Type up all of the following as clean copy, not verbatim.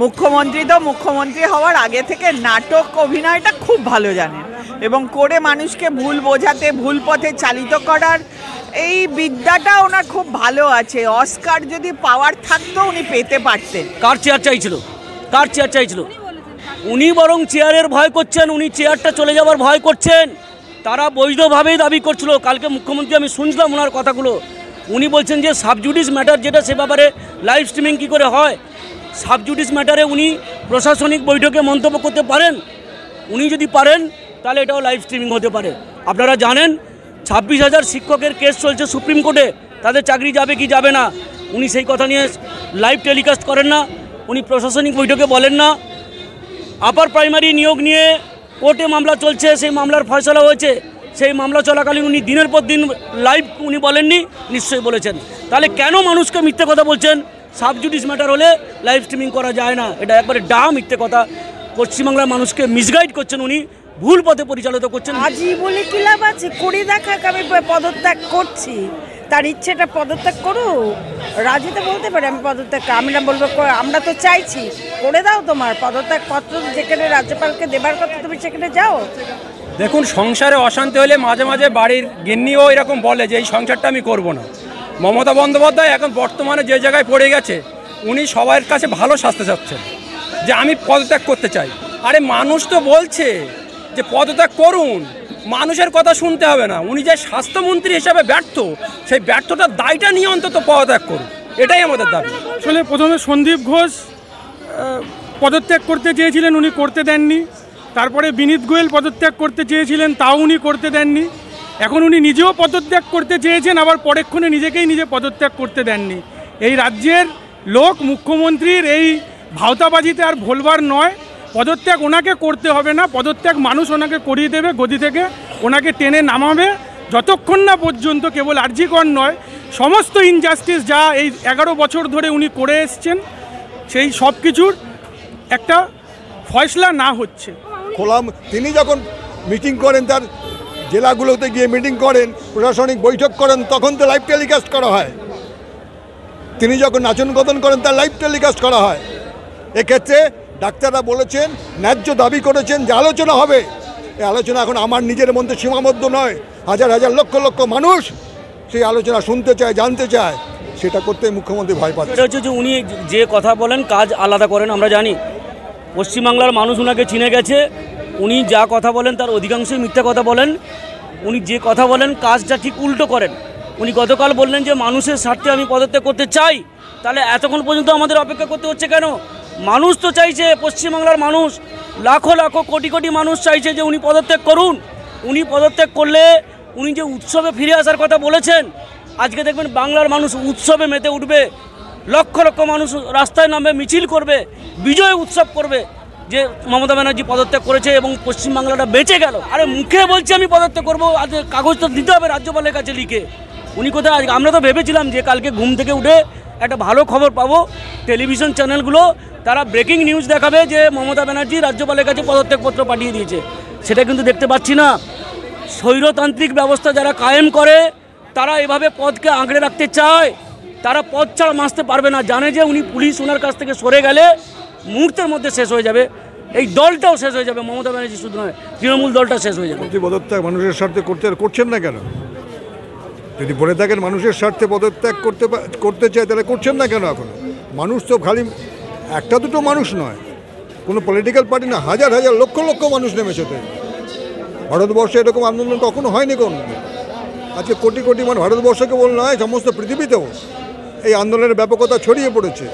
মুখ্যমন্ত্রী তো মুখ্যমন্ত্রী হওয়ার আগে থেকে নাটক অভিনয়টা খুব ভালো জানেন এবং করে মানুষকে ভুল বোঝাতে, ভুল পথে চালিত করার এই বিদ্যাটা ওনার খুব ভালো আছে। অস্কার যদি পাওয়ার থাকতো উনি পেতে পারতেন। কার চেয়ার চাইছিল? কার চেয়ার চাইছিল? উনি বরং চেয়ারের ভয় করছেন, উনি চেয়ারটা চলে যাওয়ার ভয় করছেন। তারা বৈধভাবেই দাবি করছিল। কালকে মুখ্যমন্ত্রী আমি শুনছিলাম ওনার কথাগুলো, উনি বলছেন যে সাবজুডিস ম্যাটার যেটা, সে ব্যাপারে লাইভ স্ট্রিমিং কী করে হয়। সাবজুডিস ম্যাটারে উনি প্রশাসনিক বৈঠকে মন্তব্য করতে পারেন। উনি যদি পারেন তাহলে এটাও লাইভ স্ট্রিমিং হতে পারে। আপনারা জানেন 26,000 শিক্ষকের কেস চলছে সুপ্রিম কোর্টে, তাদের চাকরি যাবে কি যাবে না, উনি সেই কথা নিয়ে লাইভ টেলিকাস্ট করেন না, উনি প্রশাসনিক বৈঠকে বলেন না। আপার প্রাইমারি নিয়োগ নিয়ে কোর্টে মামলা চলছে, সেই মামলার ফয়সলা হয়েছে, সেই মামলা চলাকালীন উনি দিনের পর দিন লাইভ উনি বলেননি, নিশ্চয়ই বলেছেন। তাহলে কেন মানুষকে মিথ্যে কথা বলছেন? সাবজুডিস ম্যাটার হলে লাইভ স্ট্রিমিং করা যায় না, এটা একবারে মিথ্যে কথা। পশ্চিমবাংলার মানুষকে মিসগাইড করছেন উনি, ভুল পথে পরিচালিত করছেন। আজই বলে কি লাভ আছে? করে দেখাক আমি পদত্যাগ করছি, তার ইচ্ছেটা পদত্যাগ করো। রাজি তো বলতে পারে আমি পদত্যাগ, আমরা বলবো আমরা তো চাইছি, করে দাও তোমার পদত্যাগ পত্র, যেখানে রাজ্যপালকে দেবার কথা তুমি সেখানে যাও। দেখুন, সংসারে অশান্তি হলে মাঝে মাঝে বাড়ির গিন্নিও এরকম বলে যে এই সংসারটা আমি করব না। মমতা বন্দ্যোপাধ্যায় এখন বর্তমানে যে জায়গায় পড়ে গেছে, উনি সবার কাছে ভালো শাস্তি চাচ্ছেন যে আমি পদত্যাগ করতে চাই। আরে মানুষ তো বলছে যে পদত্যাগ করুন, মানুষের কথা শুনতে হবে না। উনি যে স্বাস্থ্যমন্ত্রী হিসাবে ব্যর্থ, সেই ব্যর্থতার দায়টা নিয়ে অন্তত পদত্যাগ করুন, এটাই আমাদের দাবি। আসলে প্রথমে সন্দীপ ঘোষ পদত্যাগ করতে চেয়েছিলেন, উনি করতে দেননি। তারপরে বিনীত গোয়েল পদত্যাগ করতে চেয়েছিলেন, তাও উনি করতে দেননি। এখন উনি নিজেও পদত্যাগ করতে চেয়েছেন, আবার পরেক্ষণে নিজে পদত্যাগ করতে দেননি। এই রাজ্যের লোক মুখ্যমন্ত্রীর এই ভাওতাবাজিতে আর ভোলবার নয়। পদত্যাগ ওনাকে করতে হবে না, পদত্যাগ মানুষ ওনাকে করিয়ে দেবে, গদি থেকে ওনাকে টেনে নামাবে। যতক্ষণ না পর্যন্ত কেবল আরজি কর নয়, সমস্ত ইনজাস্টিস যা এই 11 বছর ধরে উনি করে এসছেন, সেই সব কিছুর একটা ফয়সলা না হচ্ছে। তিনি যখন মিটিং করেন, তার জেলাগুলোতে গিয়ে মিটিং করেন, প্রশাসনিক বৈঠক করেন, তখন তো লাইভ টেলিকাস্ট করা হয়। তিনি যখন নাচন কদন করেন, তার লাইভ টেলিকাস্ট করা হয়। এক্ষেত্রে ডাক্তাররা বলেছেন, ন্যায্য দাবি করেছেন যে আলোচনা হবে। এই আলোচনা এখন আমার নিজের মধ্যে সীমাবদ্ধ নয়, হাজার হাজার লক্ষ লক্ষ মানুষ সেই আলোচনা শুনতে চায়, জানতে চায়। সেটা করতে মুখ্যমন্ত্রী ভয় পাচ্ছে। এটা হচ্ছে যে উনি যে কথা বলেন কাজ আলাদা করেন। আমরা জানি পশ্চিমবাংলার মানুষ ওনাকে চিনে গেছে। উনি যা কথা বলেন তার অধিকাংশই মিথ্যা কথা বলেন। উনি যে কথা বলেন কাজটা ঠিক উল্টো করেন। উনি গতকাল বললেন যে মানুষের স্বার্থে আমি পদত্যাগ করতে চাই। তাহলে এতক্ষণ পর্যন্ত আমাদের অপেক্ষা করতে হচ্ছে কেন? মানুষ তো চাইছে, পশ্চিমবাংলার মানুষ লাখো লাখো কোটি কোটি মানুষ চাইছে যে উনি পদত্যাগ করুন। উনি পদত্যাগ করলে উনি যে উৎসবে ফিরে আসার কথা বলেছেন, আজকে দেখবেন বাংলার মানুষ উৎসবে মেতে উঠবে, লক্ষ লক্ষ মানুষ রাস্তায় নামবে, মিছিল করবে, বিজয় উৎসব করবে যে মমতা ব্যানার্জি পদত্যাগ করেছে এবং পশ্চিমবাংলাটা বেঁচে গেল। আরে মুখে বলছি আমি পদত্যাগ করবো, আজ কাগজ তো দিতে হবে রাজ্যপালের কাছে লিখে। উনি কোথায়? আমরা তো ভেবেছিলাম যে কালকে ঘুম থেকে উঠে একটা ভালো খবর পাবো, টেলিভিশন চ্যানেলগুলো তারা ব্রেকিং নিউজ দেখাবে যে মমতা ব্যানার্জি রাজ্যপালের কাছে পদত্যাগপত্র পাঠিয়ে দিয়েছে। সেটা কিন্তু দেখতে পাচ্ছি না। স্বৈরতান্ত্রিক ব্যবস্থা যারা কায়েম করে তারা এভাবে পদকে আঁকড়ে রাখতে চায়, তারা পদ ছাড়া বাঁচতে পারবে না। জানে যে উনি পুলিশ ওনার কাছ থেকে সরে গেলে মুহূর্তের মধ্যে শেষ হয়ে যাবে, এই দলটাও শেষ হয়ে যাবে। মমতা ব্যানার্জি শুধু নয়, তৃণমূল দলটা শেষ হয়ে যাবে। পদত্যাগ মানুষের স্বার্থে করছেন না কেন? যদি বলে থাকেন মানুষের স্বার্থে পদত্যাগ করতে চায়, তাহলে করছেন না কেন? এখন মানুষ তো খালি একটা দুটো মানুষ নয়, কোনো পলিটিক্যাল পার্টি না, হাজার হাজার লক্ষ লক্ষ মানুষ নেমেছে। ভারতবর্ষে এরকম আন্দোলন কখনো হয়নি। আজকে কোটি কোটি মানুষ, ভারতবর্ষকে বল নয় সমস্ত পৃথিবীতেও এই আন্দোলনের ব্যাপকতা ছড়িয়ে পড়েছে।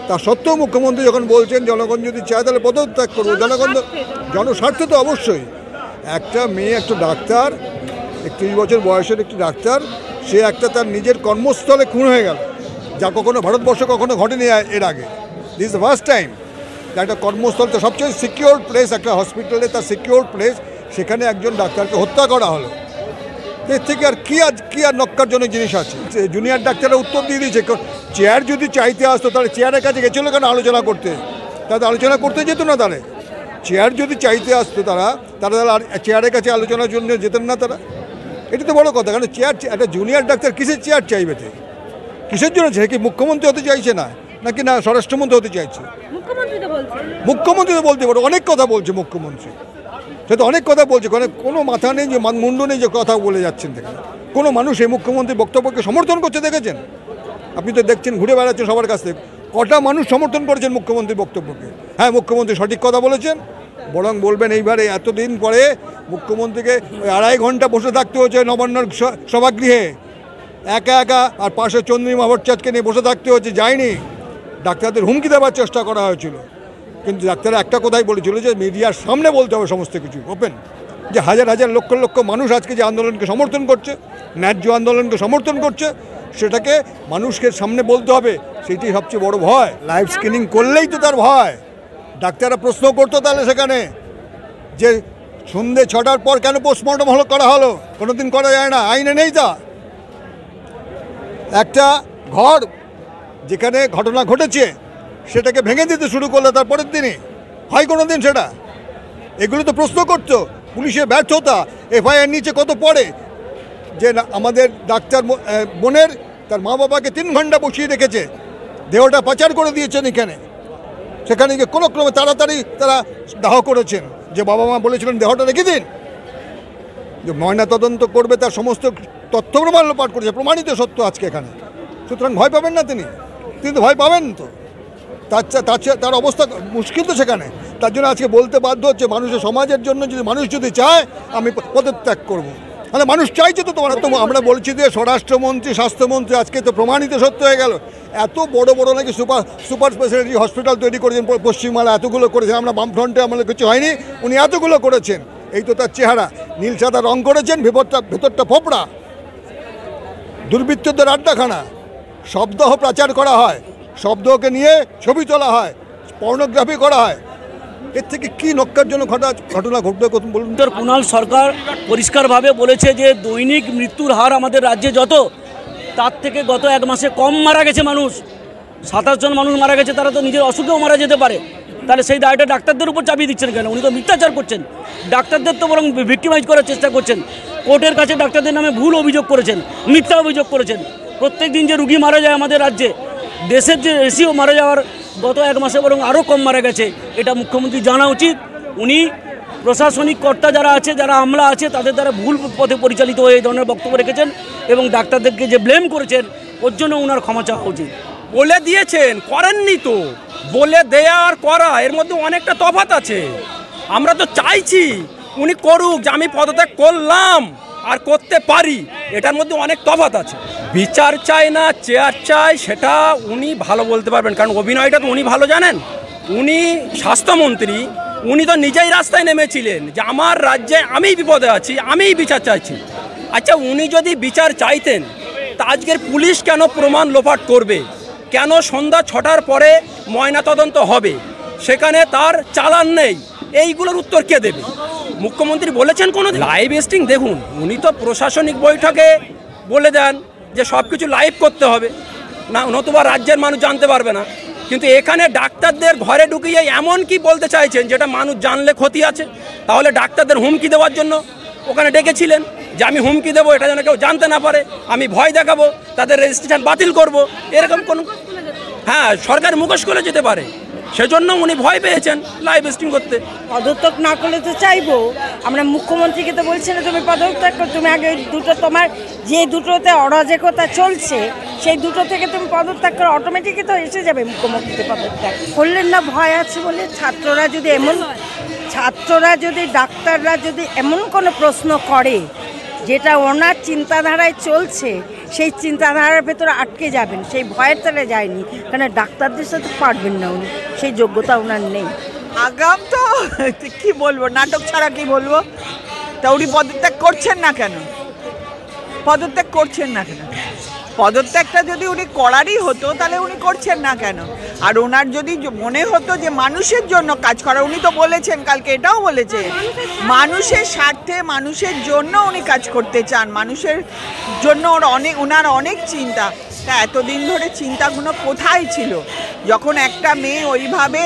তা সত্ত্বেও মুখ্যমন্ত্রী যখন বলছেন জনগণ যদি চায় তাহলে পদত্যাগ করবো, জনস্বার্থে তো অবশ্যই। একটা মেয়ে, একটা ডাক্তার, 31 বছর বয়সের একটি ডাক্তার, সে একটা তার নিজের কর্মস্থলে খুন হয়ে গেল, যা কখনো ভারতবর্ষে কখনো ঘটেনি এর আগে। This is the first time. একটা কর্মস্থল তো সবচেয়ে সিকিউর প্লেস, একটা হসপিটালে তার সিকিউর প্লেস, সেখানে একজন ডাক্তারকে হত্যা করা হলো। এর থেকে আর কি আর নক্কারজনক জিনিস আছে? জুনিয়র ডাক্তাররা উত্তর দিয়ে দিয়েছে, চেয়ার যদি চাইতে আসতো তাহলে চেয়ারের কাছে গেছিলো কেন আলোচনা করতে? তাদের আলোচনা করতে যেত না। তাহলে চেয়ার যদি চাইতে আসতো তারা চেয়ারের কাছে আলোচনার জন্য যেতেন না তারা। এটি তো বড় কথা। কারণ চেয়ার, একটা জুনিয়র ডাক্তার কিসের চেয়ার চাইবে? কিসের জন্য? সে কি মুখ্যমন্ত্রী হতে চাইছে না, নাকি না স্বরাষ্ট্রমন্ত্রী হতে চাইছে? মুখ্যমন্ত্রী তো বলতে পারে, অনেক কথা বলছে মুখ্যমন্ত্রী, সে তো অনেক কথা বলছে, কোনো মাথা নেই যে মুন্ডু নেই যে কথা বলে যাচ্ছেন দেখেন। কোনো মানুষ এই মুখ্যমন্ত্রীর বক্তব্যকে সমর্থন করছে দেখেছেন? আপনি তো দেখছেন, ঘুরে বেড়াচ্ছেন সবার কাছ থেকে, কটা মানুষ সমর্থন করেছেন মুখ্যমন্ত্রীর বক্তব্যকে? হ্যাঁ, মুখ্যমন্ত্রী সঠিক কথা বলেছেন, বরং বলবেন এইবারে এতদিন পরে মুখ্যমন্ত্রীকে ওই 2.5 ঘন্টা বসে থাকতে হচ্ছে নবান্নর সভাগৃহে একা একা, আর পাশে চন্দ্রিমা ভট্টাচার্যকে নিয়ে বসে থাকতে হচ্ছে, যায়নি। ডাক্তারদের হুমকি দেওয়ার চেষ্টা করা হয়েছিল, কিন্তু ডাক্তাররা একটা কথাই বলেছিল যে মিডিয়ার সামনে বলতে হবে সমস্ত কিছু ওপেন, যে হাজার হাজার লক্ষ লক্ষ মানুষ আজকে যে আন্দোলনকে সমর্থন করছে, ন্যায্য আন্দোলনকে সমর্থন করছে, সেটাকে মানুষকে সামনে বলতে হবে, সেটাই সবচেয়ে বড় ভয়। লাইভ স্ক্রিনিং করলেই তো তার ভয়। ডাক্তাররা প্রশ্ন করতো তাহলে সেখানে যে সন্ধ্যে 6টার পর কেন পোস্টমর্টম করা হলো, কোনোদিন করা যায় না, আইনে নেই তা। একটা ঘর যেখানে ঘটনা ঘটেছে সেটাকে ভেঙে দিতে শুরু করলো তারপরের দিনই, হয় কোনো দিন সেটা? এগুলো তো প্রশ্ন করতো। পুলিশের ব্যর্থতা, এফআইআর নিচে কত পড়ে যে আমাদের ডাক্তার বোনের তার মা বাবাকে 3 ঘন্টা বসিয়ে রেখেছে, দেহটা পাচার করে দিয়েছেন এখানে, সেখানে গিয়ে কোনো ক্রমে তাড়াতাড়ি তারা দাহ করেছেন, যে বাবা মা বলেছিলেন দেহটা রেখে দিন, যে ময়না তদন্ত করবে তার সমস্ত তথ্য প্রমাণ লোপাট করেছে, প্রমাণিত সত্য আজকে এখানে। সুতরাং ভয় পাবেন না তিনি তো ভয় পাবেন তো, তার অবস্থা মুশকিল তো সেখানে। তার জন্য আজকে বলতে বাধ্য হচ্ছে, মানুষের সমাজের জন্য যদি মানুষ যদি চায় আমি পদত্যাগ করব, মানে মানুষ চাইছে তো। তোমার তো আমরা বলছি যে স্বরাষ্ট্রমন্ত্রী, স্বাস্থ্যমন্ত্রী আজকে তো প্রমাণিত সত্য হয়ে গেল, এত বড় বড় নাকি সুপার স্পেশালিটি হসপিটাল তৈরি করেছেন পশ্চিমবাংলা, এতগুলো করেছেন। আমরা বামফ্রন্টে আমাদের কিছু হয়নি, উনি এতগুলো করেছেন। এই তো তার চেহারা, নীল সাদা রং করেছেন, ভেতরটা ফোপড়া, দুর্বৃত্তদের আড্ডাখানা, শব্দহ প্রচার করা হয়, শব্দকে নিয়ে ছবি তোলা হয়, পর্নোগ্রাফি করা হয়। এর থেকে কি নক্কারজনক ঘটনা ঘটবে বলুন? কুণাল সরকার পরিষ্কারভাবে বলেছে যে দৈনিক মৃত্যুর হার আমাদের রাজ্যে যত, তার থেকে গত 1 মাসে কম মারা গেছে মানুষ। 27 জন মানুষ মারা গেছে, তারা তো নিজের অসুখেও মারা যেতে পারে। তাহলে সেই দায়টা ডাক্তারদের উপর চাপিয়ে দিচ্ছেন কেন? উনি তো মিথ্যাচার করছেন, ডাক্তারদের তো বরং ভিক্টিমাইজ করার চেষ্টা করছেন। কোর্টের কাছে ডাক্তারদের নামে ভুল অভিযোগ করেছেন, মিথ্যা অভিযোগ করেছেন। প্রত্যেক দিন যে রুগী মারা যায় আমাদের রাজ্যে, দেশের যে রেশিও মারা যাওয়ার গত 1 মাসে বরং আরও কম মারা গেছে, এটা মুখ্যমন্ত্রী জানা উচিত। উনি প্রশাসনিক কর্তা যারা আছে, যারা আমলা আছে, তাদের দ্বারা ভুল পথে পরিচালিত হয়ে এই ধরনের বক্তব্য রেখেছেন এবং ডাক্তারদেরকে যে ব্লেম করেছেন ওর জন্য ওনার ক্ষমা চাওয়া উচিত। বলে দিয়েছেন, করেননি তো। বলে দেয়া আর করা এর মধ্যে অনেকটা তফাৎ আছে। আমরা তো চাইছি উনি করুক, যে আমি পদত্যাগ করলাম আর করতে পারি, এটার মধ্যে অনেক তফাৎ আছে। বিচার চাই না চেয়ার চাই, সেটা উনি ভালো বলতে পারবেন, কারণ অভিনয়টা তো উনি ভালো জানেন। উনি স্বাস্থ্যমন্ত্রী, উনি তো নিজেই রাস্তায় নেমেছিলেন যে আমার রাজ্যে আমিই বিপদে আছি, আমিই বিচার চাইছি। আচ্ছা, উনি যদি বিচার চাইতেন তা আজকের পুলিশ কেন প্রমাণ লোপাট করবে? কেন সন্ধ্যা 6টার পরে ময়নাতদন্ত হবে, সেখানে তার চালান নেই? এইগুলোর উত্তর কে দেবে? মুখ্যমন্ত্রী বলেছেন কোনো লাইভ স্ট্রিং? দেখুন, উনি তো প্রশাসনিক বৈঠকে বলে দেন যে সব কিছু লাইভ করতে হবে, না নতুবা রাজ্যের মানুষ জানতে পারবে না। কিন্তু এখানে ডাক্তারদের ঘরে ঢুকিয়ে এমন কি বলতে চাইছেন যেটা মানুষ জানলে ক্ষতি আছে? তাহলে ডাক্তারদের হুমকি দেওয়ার জন্য ওখানে ডেকেছিলেন যে আমি হুমকি দেবো, এটা যেন কেউ জানতে না পারে, আমি ভয় দেখাবো, তাদের রেজিস্ট্রেশন বাতিল করব, এরকম কোন? হ্যাঁ, সরকার মুখোশ করে যেতে পারে, সেজন্য উনি ভয় পেয়েছেন লাইভ স্ট্রিম করতে। পদত্যাগ না করলে তো চাইবো আমরা। মুখ্যমন্ত্রীকে তো বলছি না তুমি পদত্যাগ করো, তুমি আগে দুটো তোমার যে দুটোতে অরাজকতা চলছে সেই দুটো থেকে তুমি পদত্যাগ করো, অটোমেটিকই তো এসে যাবে মুখ্যমন্ত্রীতে পদত্যাগ। করলেন না ভয় আছে বলে। ছাত্ররা যদি ডাক্তাররা যদি এমন কোনো প্রশ্ন করে যেটা ওনার চিন্তাধারায় চলছে, সেই চিন্তাধারার ভেতরে আটকে যাবেন, সেই ভয়ের তারা যায়নি, কারণ ডাক্তারদের সাথে পারবেন না উনি, সেই যোগ্যতা ওনার নেই। আগাম তো কি বলবো, নাটক ছাড়া কি বলবো। তা উনি পদত্যাগ করছেন না কেন? পদত্যাগটা যদি উনি করারই হতো তাহলে উনি করছেন না কেন? আর ওনার যদি মনে হতো যে মানুষের জন্য কাজ করা, উনি তো বলেছেন, কালকে এটাও বলেছে, মানুষের স্বার্থে, মানুষের জন্য উনি কাজ করতে চান, মানুষের জন্য ওনার অনেক চিন্তা। তা এতদিন ধরে চিন্তাগুলো কোথায় ছিল যখন একটা মেয়ে ওইভাবে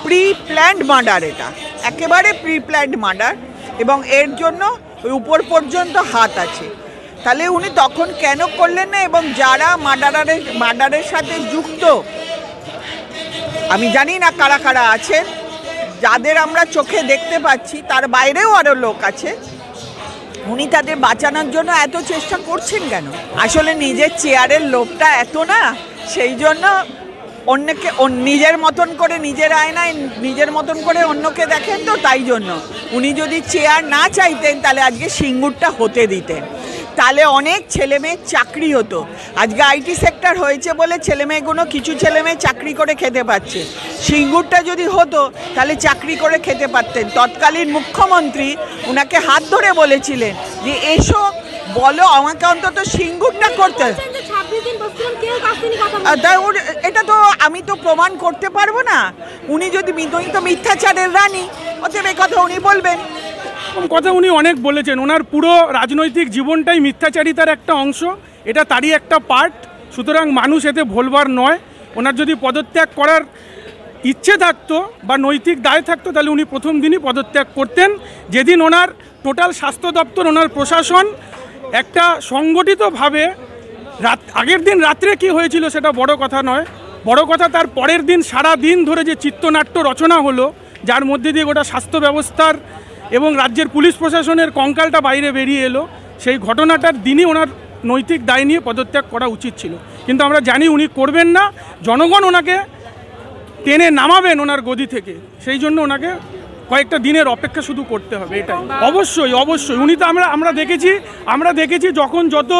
প্রি প্ল্যান্ড মার্ডার, এটা একেবারে প্রি প্ল্যান্ড মার্ডার, এবং এর জন্য উপর পর্যন্ত হাত আছে। তাহলে উনি তখন কেন করলেন না? এবং যারা মার্ডারের সাথে যুক্ত, আমি জানি না কারা কারা আছেন, যাদের আমরা চোখে দেখতে পাচ্ছি তার বাইরেও আরও লোক আছে, উনি তাদের বাঁচানোর জন্য এত চেষ্টা করছেন কেন? আসলে নিজের চেয়ারের লোভটা এত না, সেই জন্য অন্যকে নিজের মতন করে, নিজের আয়নায় নিজের মতন করে অন্যকে দেখেন, তো তাই জন্য উনি যদি চেয়ার না চাইতেন তাহলে আজকে সিঙ্গুরটা হতে দিতেন, তাহলে অনেক ছেলেমেয়ের চাকরি হতো। আজকে আইটি সেক্টর হয়েছে বলে ছেলেমেয়েগুলো, কিছু ছেলেমেয়ে চাকরি করে খেতে পাচ্ছে। সিঙ্গুরটা যদি হতো তাহলে চাকরি করে খেতে পারতেন। তৎকালীন মুখ্যমন্ত্রী ওনাকে হাত ধরে বলেছিলেন যে এসো বলো আমাকে অন্তত সিঙ্গুরটা করতে। এটা তো আমি তো প্রমাণ করতে পারবো না। উনি যদি মিথ্যাচারের রানী, অতএব এই কথা উনি বলবেন। কথা উনি অনেক বলেছেন, ওনার পুরো রাজনৈতিক জীবনটাই মিথ্যাচারিতার একটা অংশ, এটা তারই একটা পার্ট। সুতরাং মানুষ এতে ভোলবার নয়। ওনার যদি পদত্যাগ করার ইচ্ছে থাকতো বা নৈতিক দায় থাকতো তাহলে উনি প্রথম দিনই পদত্যাগ করতেন। যেদিন ওনার টোটাল স্বাস্থ্য দপ্তর, ওনার প্রশাসন একটা সংগঠিতভাবে আগের দিন রাত্রে কি হয়েছিল সেটা বড় কথা নয়, বড় কথা তার পরের দিন সারা দিন ধরে যে চিত্রনাট্য রচনা হলো, যার মধ্যে দিয়ে গোটা স্বাস্থ্য ব্যবস্থার এবং রাজ্যের পুলিশ প্রশাসনের কঙ্কালটা বাইরে বেরিয়ে এলো, সেই ঘটনাটার দিনই ওনার নৈতিক দায় নিয়ে পদত্যাগ করা উচিত ছিল। কিন্তু আমরা জানি উনি করবেন না, জনগণ ওনাকে টেনে নামাবেন ওনার গদি থেকে, সেই জন্য ওনাকে কয়েকটা দিনের অপেক্ষা শুধু করতে হবে, এটাই। অবশ্যই অবশ্যই উনি তো আমরা দেখেছি যখন যত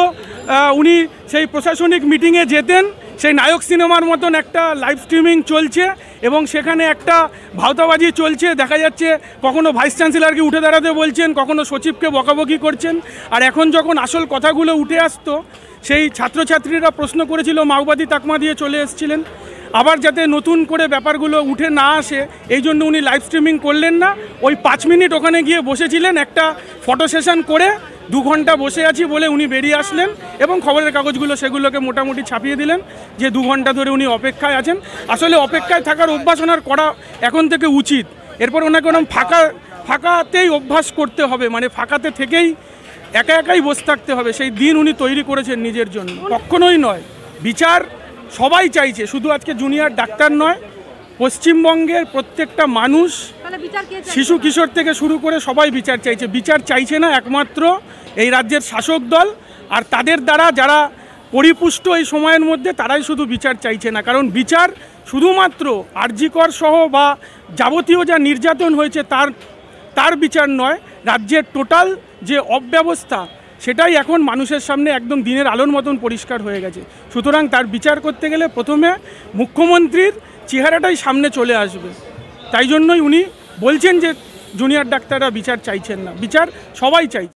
উনি সেই প্রশাসনিক মিটিংয়ে যেতেন, সেই নায়ক সিনেমার মতন একটা লাইভ স্ট্রিমিং চলছে এবং সেখানে একটা ভাওতাবাজি চলছে, দেখা যাচ্ছে কখনো ভাইস চ্যান্সেলরকে উঠে দাঁড়াতে বলছেন, কখনো সচিবকে বকাবকি করছেন। আর এখন যখন আসল কথাগুলো উঠে আসতো, সেই ছাত্রছাত্রীরা প্রশ্ন করেছিল, মাওবাদী তাকমা দিয়ে চলে এসেছিলেন। আবার যাতে নতুন করে ব্যাপারগুলো উঠে না আসে এই জন্য উনি লাইভ স্ট্রিমিং করলেন না, ওই 5 মিনিট ওখানে গিয়ে বসেছিলেন, একটা ফটো সেশন করে 2 ঘন্টা বসে আছি বলে উনি বেরিয়ে আসলেন এবং খবরের কাগজগুলো সেগুলোকে মোটামুটি ছাপিয়ে দিলেন যে 2 ঘন্টা ধরে উনি অপেক্ষায় আছেন। আসলে অপেক্ষায় থাকার অভ্যাস ওনার করা এখন থেকে উচিত। এরপর ওনাকে ওরকম ফাঁকাতেই অভ্যাস করতে হবে, মানে ফাঁকাতে থেকেই একাই বসে থাকতে হবে, সেই দিন উনি তৈরি করেছেন নিজের জন্য। কখনোই নয়, বিচার সবাই চাইছে, শুধু আজকে জুনিয়র ডাক্তার নয়, পশ্চিমবঙ্গের প্রত্যেকটা মানুষ, শিশু কিশোর থেকে শুরু করে সবাই বিচার চাইছে। বিচার চাইছে না একমাত্র এই রাজ্যের শাসক দল আর তাদের দ্বারা যারা পরিপুষ্ট এই সময়ের মধ্যে, তারাই শুধু বিচার চাইছে না। কারণ বিচার শুধুমাত্র আরজি কর সহ বা যাবতীয় যা নির্যাতন হয়েছে তার বিচার নয়, রাজ্যের টোটাল যে অব্যবস্থা সেটাই এখন মানুষের সামনে একদম দিনের আলোর মতন পরিষ্কার হয়ে গেছে। সুতরাং তার বিচার করতে গেলে প্রথমে মুখ্যমন্ত্রীর চেহারাটাই সামনে চলে আসবে। তাই জন্যই উনি বলছেন যে জুনিয়র ডাক্তাররা বিচার চাইছেন না, বিচার সবাই চাইছে।